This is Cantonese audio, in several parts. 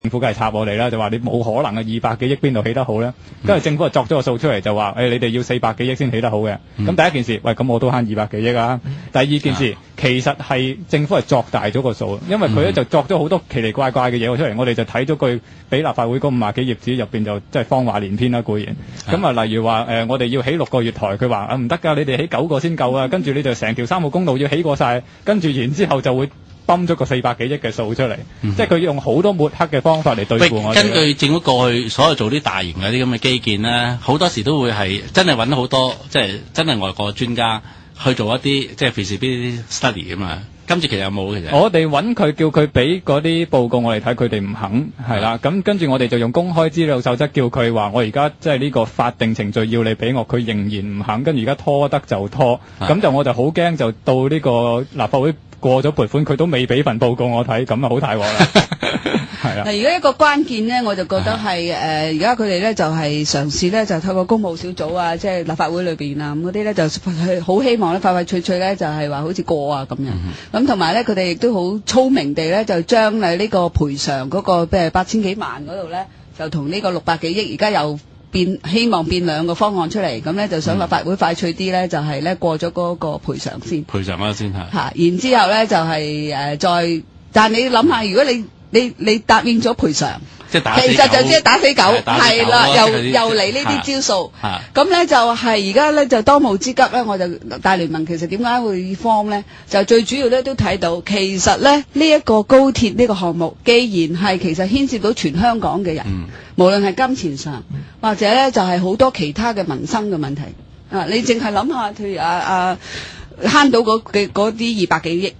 政府梗係插我哋啦，就話你冇可能嘅200幾億邊度起得好咧？跟住政府就作咗個數出嚟，就話你哋要400幾億先起得好嘅。咁第一件事，喂，咁我都慳200幾億啊！第二件事，其實係政府係作大咗個數，因為佢咧就作咗好多奇奇怪怪嘅嘢出嚟，我哋就睇咗佢俾立法會嗰50幾頁紙入邊就即係謊話連篇啦，固然。咁啊，例如話我哋要起6個月台，佢話唔得㗎，你哋起9個先夠啊！跟住你就成條3號公路要起過晒，跟住然之後就會泵咗個400幾億嘅數出嚟，即係佢用好多抹黑嘅方法嚟對付我哋。根據政府過去所有做啲大型嘅啲咁嘅基建咧，好多時都會係真係揾到好多即係真係外國專家去做一啲即係 feasibility study 㗎嘛。今次其實有冇其實？我哋揾佢叫佢俾嗰啲報告我哋睇，佢哋唔肯係啦。咁跟住我哋就用公開資料守則叫佢話，我而家即係呢個法定程序要你俾我，佢仍然唔肯，跟住而家拖得就拖。咁就我就好驚，就到呢個立法會過咗撥款，佢都未俾份報告我睇，咁啊好大鑊啦。係啊。嗱，而家一個關鍵咧，我就覺得係而家佢哋咧就係嘗試咧，就透過公務小組啊，即係立法會裏邊啊咁嗰啲咧，就好希望咧快快脆脆咧，就係話好似過啊咁樣。咁同埋咧，佢哋亦都好聰明地咧，就將呢個賠償嗰個譬如8000幾萬嗰度咧，就同呢個600幾億而家又希望變兩個方案出嚟，咁咧就想立法會快脆啲咧，就係咧過咗嗰個賠償先。賠償嗰先係。嚇，然之後咧就係再，但係你諗下，如果你答應咗賠償，即係打死狗，其實就即係打死狗，係啦，又嚟呢啲招數。咁咧就係而家咧就當務之急咧，我就大聯盟其實點解會form咧？就最主要咧都睇到，其實咧呢一個高鐵呢個項目，既然係其實牽涉到全香港嘅人，無論係金錢上，或者咧就係好多其他嘅民生嘅問題。你淨係諗下，譬如慳到嗰啲200幾億，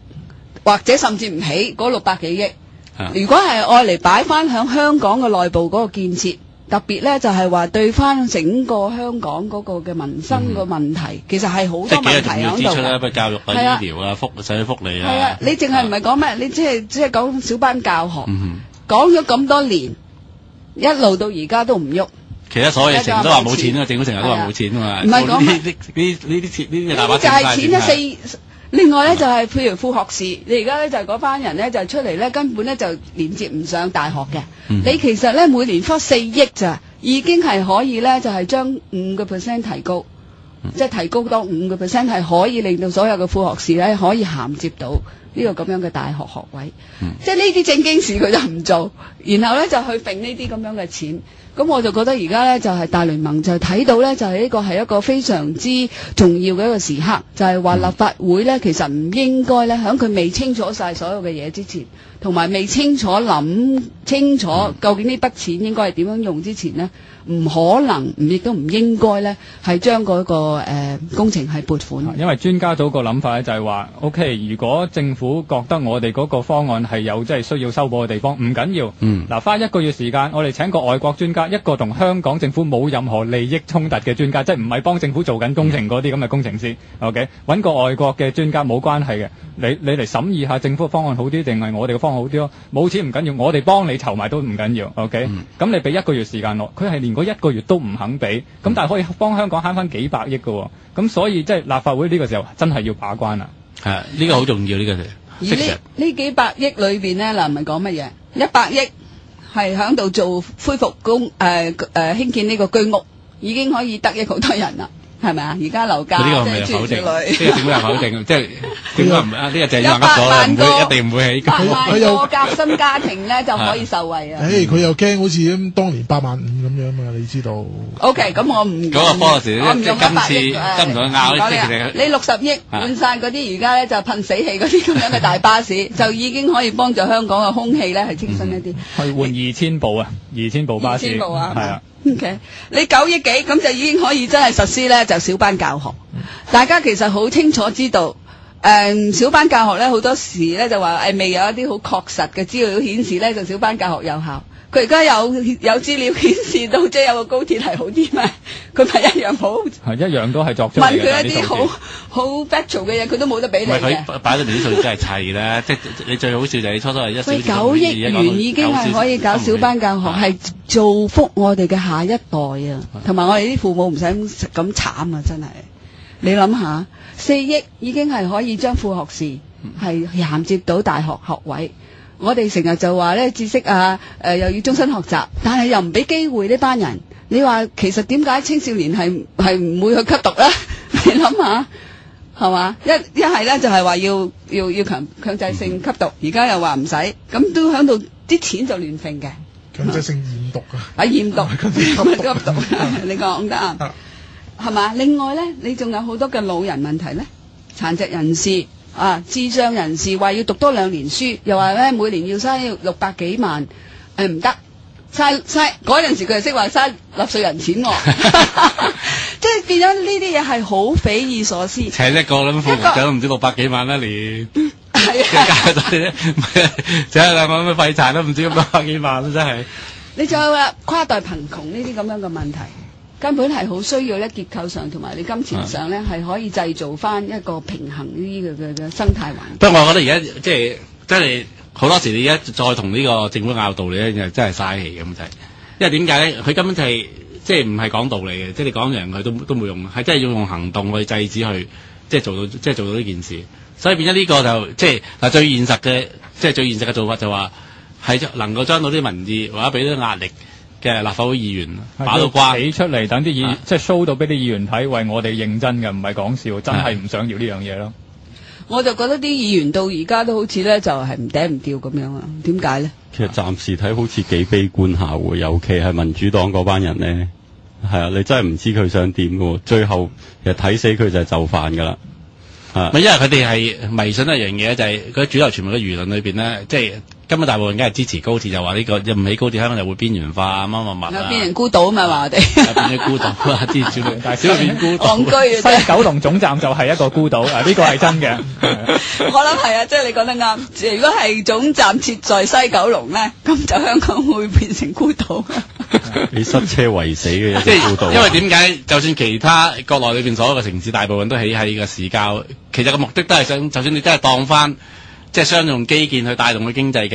或者甚至唔起嗰600幾億。如果係愛嚟擺翻響香港嘅內部嗰個建設，特別咧就係話對翻整個香港嗰個嘅民生個問題，其實係好多問題喺度。即係幾個重要支出啦，譬如教育啊、醫療啊、社會福利啊。係啊，你淨係唔係講咩？你即係講小班教學，講咗咁多年，一路到而家都唔喐。其他所有嘢成日都話冇錢啊，政府成日都話冇錢啊嘛。唔係講呢啲大把錢晒。就係錢一四。另外咧就係譬如副學士，你而家咧就係嗰班人咧就出嚟咧根本咧就連接唔上大學嘅。你其實咧每年花4億咋，已經係可以咧就係將5% 提高，即係提高多5%係可以令到所有嘅副學士咧可以銜接到呢個咁樣嘅大學學位。即係呢啲正經事佢就唔做，然後咧就去揈呢啲咁樣嘅錢。咁我就覺得而家咧就係大聯盟就睇到咧就係呢個係一個非常之重要嘅一個時刻，就係話立法會咧其實唔應該咧喺佢未清楚晒所有嘅嘢之前，同埋未清楚諗清楚究竟呢筆錢應該係點樣用之前呢，唔可能亦都唔應該咧係將嗰個工程係撥款。因為專家組個諗法咧就係話 OK， 如果政府覺得我哋嗰個方案係有即係需要修補嘅地方，唔緊要。嗱，花1個月時間，我哋請個外國專家，一個同香港政府冇任何利益衝突嘅專家，即係唔係幫政府做緊工程嗰啲咁嘅工程師。OK， 揾個外國嘅專家冇關係嘅，你嚟審議下政府嘅方案好啲定係我哋嘅方案好啲咯？冇錢唔緊要，我哋幫你籌埋都唔緊要。OK，咁你俾1個月時間落，佢係連嗰1個月都唔肯俾，咁但係可以幫香港慳翻幾百億嘅，咁所以即係立法會呢個時候真係要把關啦。係呢個好重要呢個嘢。而呢幾百億裏邊咧，嗱唔係講乜嘢，100億係喺度做恢復興建呢個居屋，已經可以得益好多人啦。係咪啊？而家樓價即係諸如此類。呢個點解否定？即係點解唔呢個就係噏咗啦，一定唔會起。佢有個夾心家庭咧就可以受惠啊！佢又驚好似咁當年8萬5咁樣嘛，你知道 ？OK， 咁我唔嗰個波時我唔用100億。跟唔到拗呢？你60億換晒嗰啲而家咧就噴死氣嗰啲咁樣嘅大巴士，就已經可以幫助香港嘅空氣咧係清新一啲。去換2000部啊，2000部巴士。2000部啊，係啊。OK， 你9億幾咁就已經可以真係實施咧，就小班教學。大家其實好清楚知道，小班教學咧好多時咧就話未有一啲好確實嘅資料顯示咧，就小班教學有效。佢而家有資料顯示到，即係有個高鐵係好啲咩？佢咪一樣好？係一樣都係作出嚟嘅。問佢一啲好 factual 嘅嘢，佢都冇得俾你嘅。佢擺到明啲數真係砌啦，即係你最好笑就係初初係1小時。9億元已經係可以搞小班教學，係造福我哋嘅下一代啊！同埋我哋啲父母唔使咁慘啊！真係，你諗下，4億已經係可以將副學士係銜接到大學學位。我哋成日就話咧知識啊，又要終身學習，但係又唔俾機會呢班人。你話其實點解青少年係唔會去吸毒咧？你諗下，係嘛？一係咧就係話要強制性吸毒，而家又話唔使，咁都響度啲錢就亂揈嘅。強制性驗毒啊！驗毒，吸毒，你講得啱，係嘛？另外咧，你仲有好多嘅老人問題咧，殘疾人士啊，智障人士話要讀多2年書，又話咧每年要嘥600幾萬，唔得，嘥嗰陣時佢就識話嘥納稅人錢喎，即係變咗呢啲嘢係好匪夷所思。請一個咁副局長都唔知600幾萬一年。係啊，就係兩個咁嘅廢柴都唔知咁600幾萬真係。你仲有話跨代貧窮呢啲咁樣嘅問題，根本係好需要咧結構上同埋你金錢上咧係可以製造翻一個平衡呢個嘅生態環境。不過我覺得而家即係真係好多時你而家再同呢個政府拗道理咧，就真係嘥氣咁就係。因為點解咧？佢根本就係即係唔係講道理嘅，即係你講樣佢都冇用，係真係要用行動去制止佢，即係做到呢件事。所以變咗呢個就即係嗱最現實嘅做法就話係能夠將到啲民意或者俾啲壓力嘅立法會議員把到關起出嚟，等啲議即係 show 到俾啲議員睇，為我哋認真嘅，唔係講笑，真係唔想要呢樣嘢咯。我就覺得啲議員到而家都好似咧就係唔嗲唔吊咁樣啊？點解咧？其實暫時睇好似幾悲觀下喎，尤其係民主黨嗰班人咧，係啊，你真係唔知佢想點嘅喎，最後其實睇死佢就係就範㗎啦。因為佢哋係迷信一樣嘢，就係佢主流傳媒嘅輿論裏邊咧，即係根本大部分梗係支持高鐵，就話呢個又唔起高鐵，香港就會邊緣化乜乜乜變成孤島啊嘛，話我哋變咗孤島啊！支持但係小變孤島，戇居西九龍總站就係一個孤島啊！呢個係真嘅。我諗係啊，即係你講得啱。如果係總站設在西九龍咧，咁就香港會變成孤島。你塞車圍死嘅一個孤島。因為點解？就算其他國內裏邊所有嘅城市，大部分都起喺個市郊，其實個目的都係想，就算你真係當翻即係商用基建去帶動佢經濟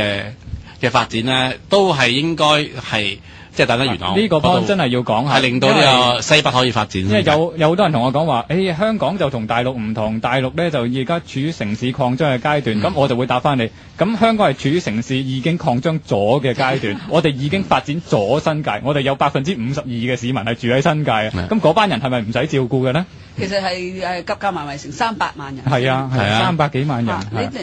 嘅發展咧，都係應該係即係大家元朗呢個方真係要講下，係令到呢個西北可以發展。因為有好多人同我講話，香港就同大陸唔同，大陸咧就而家處於城市擴張嘅階段，咁我就會答翻你，咁香港係處於城市已經擴張咗嘅階段，我哋已經發展咗新界，我哋有52%嘅市民係住喺新界啊，咁嗰班人係咪唔使照顧嘅呢？其實係夾埋成300萬人。係啊，300幾萬人。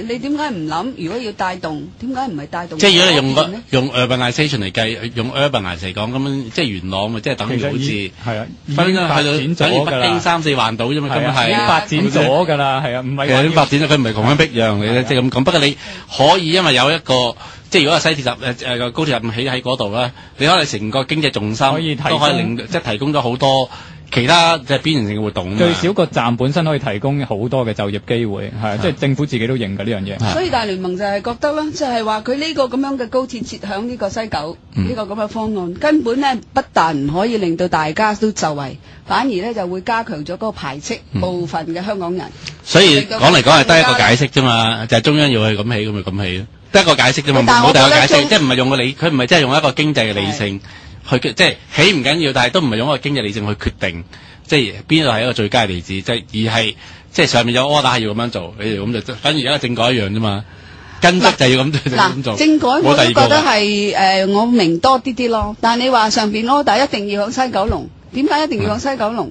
你點解唔諗？如果要帶動，點解唔係帶動？即係如果你用 urbanization 嚟計，用 urbanization 嚟講，咁即係元朗咪即係等於好似係啊，分咗等於北京3-4環島啫嘛，根本係發展咗㗎啦，係啊，唔係其實發展咗，佢唔係窮鄉僻壤嚟嘅，即係咁講。不過你可以因為有一個即係如果係西鐵站高鐵站起喺嗰度咧，你可能成個經濟重心都可以令即係提供咗好多其他即係邊緣性嘅活動。最少個站本身可以提供好多嘅就業機會，係即係政府自己都認㗎呢樣嘢。所以大聯盟就係覺得啦，就係話佢呢個咁樣嘅高鐵設響呢個西九呢個咁嘅方案，根本咧不但唔可以令到大家都就位，反而咧就會加強咗嗰個排斥部分嘅香港人。所以講嚟講係得一個解釋啫嘛，就係中央要去咁起，咁咪咁起咯，得一個解釋啫嘛，冇第二個解釋，即係唔係用個理，佢唔係真係用一個經濟嘅理性去即係起唔緊要，但係都唔係用一個經濟理性去決定。即係邊度係一個最佳嘅地址，而係即係上面有 order 係要咁樣做，你哋咁就等於而家政改一樣啫嘛，跟足就要咁做。政改我都覺得係我明多啲咯，但係你話上邊 order 一定要響西九龍，點解一定要響西九龍？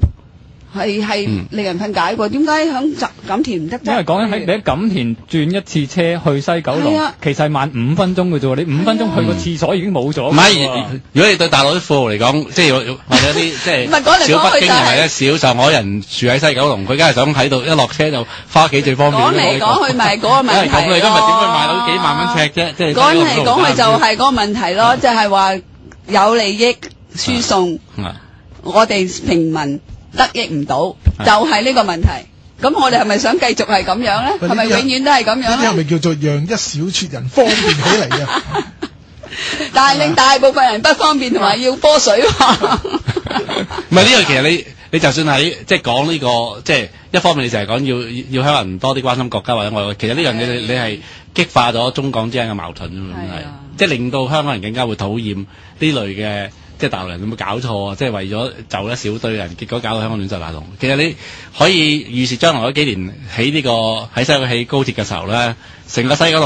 係令人噴解喎，點解響錦田唔得啫？因為講緊喺你喺錦田轉一次車去西九龍，其實係慢5分鐘嘅啫喎，你5分鐘去個廁所已經冇咗。唔係，如果你對大陸啲富豪嚟講，即係或者啲即係小北京人或者小上海人住喺西九龍，佢梗係想喺度一落車就翻屋企最方便。講嚟講去咪嗰個問題咯。咁你今日點會賣到幾萬蚊尺啫？即係講嚟講去就係嗰個問題咯，就係話有利益輸送，我哋平民得益唔到，就係呢個問題。咁我哋係咪想繼續係咁樣咧？係咪永遠都係咁樣咧？呢啲係咪叫做讓一小撮人方便起嚟啊？但係令大部分人不方便同埋要科水化。唔係呢個，其實你就算喺即係講呢個，即係一方面你就係講要香港人多啲關心國家或者外國，其實呢樣嘢你係激化咗中港之間嘅矛盾啫嘛，係即係令到香港人更加會討厭呢類嘅。即係大陸人有冇搞錯啊？即係為咗就一小堆人，結果搞到香港亂晒大龍。其實你可以預示將來嗰幾年起呢個喺西九起高鐵嘅時候咧，成個西九龍